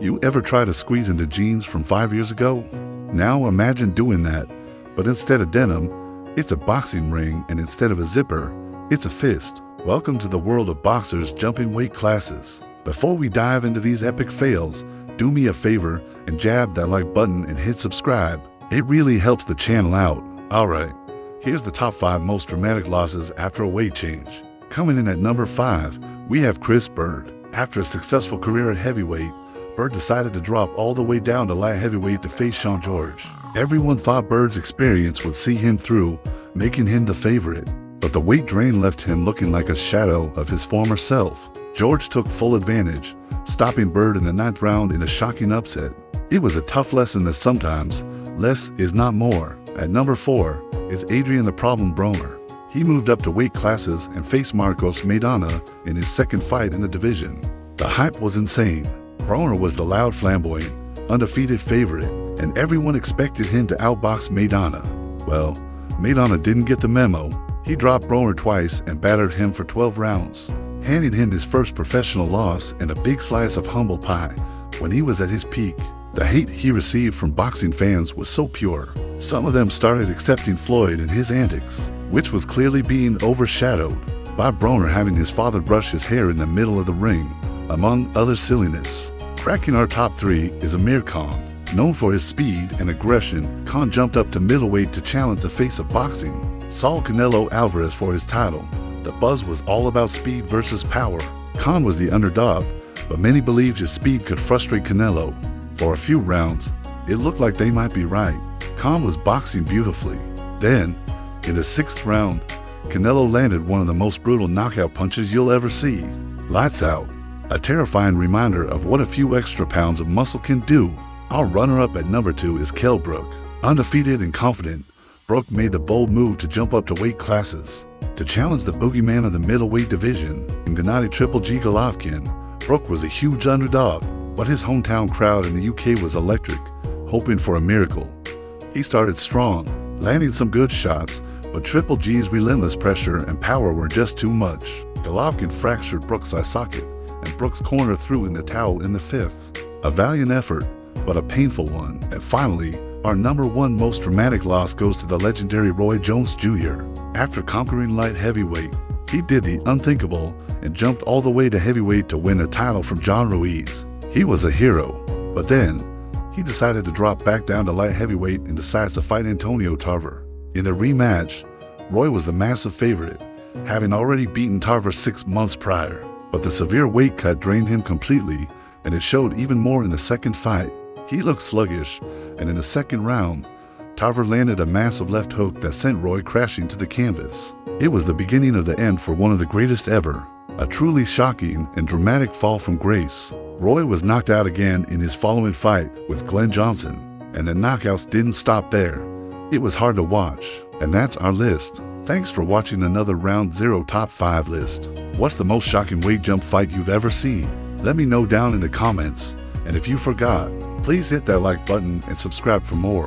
You ever try to squeeze into jeans from 5 years ago? Now imagine doing that, but instead of denim, it's a boxing ring, and instead of a zipper, it's a fist. Welcome to the world of boxers jumping weight classes. Before we dive into these epic fails, do me a favor and jab that like button and hit subscribe. It really helps the channel out. Alright, here's the top 5 most dramatic losses after a weight change. Coming in at number 5, we have Chris Byrd. After a successful career at heavyweight, Byrd decided to drop all the way down to light heavyweight to face Sean George. Everyone thought Byrd's experience would see him through, making him the favorite. But the weight drain left him looking like a shadow of his former self. George took full advantage, stopping Byrd in the 9th round in a shocking upset. It was a tough lesson that sometimes less is not more. At number 4 is Adrian the Problem Broner. He moved up to weight classes and faced Marcos Maidana in his second fight in the division. The hype was insane. Broner was the loud, flamboyant, undefeated favorite, and everyone expected him to outbox Maidana. Well, Maidana didn't get the memo. He dropped Broner twice and battered him for 12 rounds, handing him his first professional loss and a big slice of humble pie when he was at his peak. The hate he received from boxing fans was so pure. Some of them started accepting Floyd and his antics, which was clearly being overshadowed by Broner having his father brush his hair in the middle of the ring, among other silliness. Cracking our top 3 is Amir Khan. Known for his speed and aggression, Khan jumped up to middleweight to challenge the face of boxing, Saul Canelo Alvarez, for his title. The buzz was all about speed versus power. Khan was the underdog, but many believed his speed could frustrate Canelo. For a few rounds, it looked like they might be right. Khan was boxing beautifully. Then, in the 6th round, Canelo landed one of the most brutal knockout punches you'll ever see. Lights out. A terrifying reminder of what a few extra pounds of muscle can do. Our runner-up at number 2 is Kell Brook. Undefeated and confident, Brook made the bold move to jump up to weight classes. To challenge the boogeyman of the middleweight division, Gennady Triple G Golovkin, Brook was a huge underdog, but his hometown crowd in the UK was electric, hoping for a miracle. He started strong, landing some good shots, but Triple G's relentless pressure and power were just too much. Golovkin fractured Brook's eye socket, and Brook's corner threw in the towel in the 5th. A valiant effort, but a painful one. And finally, our number 1 most dramatic loss goes to the legendary Roy Jones Jr. After conquering light heavyweight, he did the unthinkable and jumped all the way to heavyweight to win a title from John Ruiz. He was a hero, but then he decided to drop back down to light heavyweight and decides to fight Antonio Tarver. In the rematch, Roy was the massive favorite, having already beaten Tarver 6 months prior. But the severe weight cut drained him completely, and it showed even more in the second fight. He looked sluggish, and in the 2nd round, Tarver landed a massive left hook that sent Roy crashing to the canvas. It was the beginning of the end for one of the greatest ever, a truly shocking and dramatic fall from grace. Roy was knocked out again in his following fight with Glenn Johnson, and the knockouts didn't stop there. It was hard to watch, and that's our list. Thanks for watching another Round 0 Top 5 list. What's the most shocking weight jump fight you've ever seen? Let me know down in the comments. And if you forgot, please hit that like button and subscribe for more.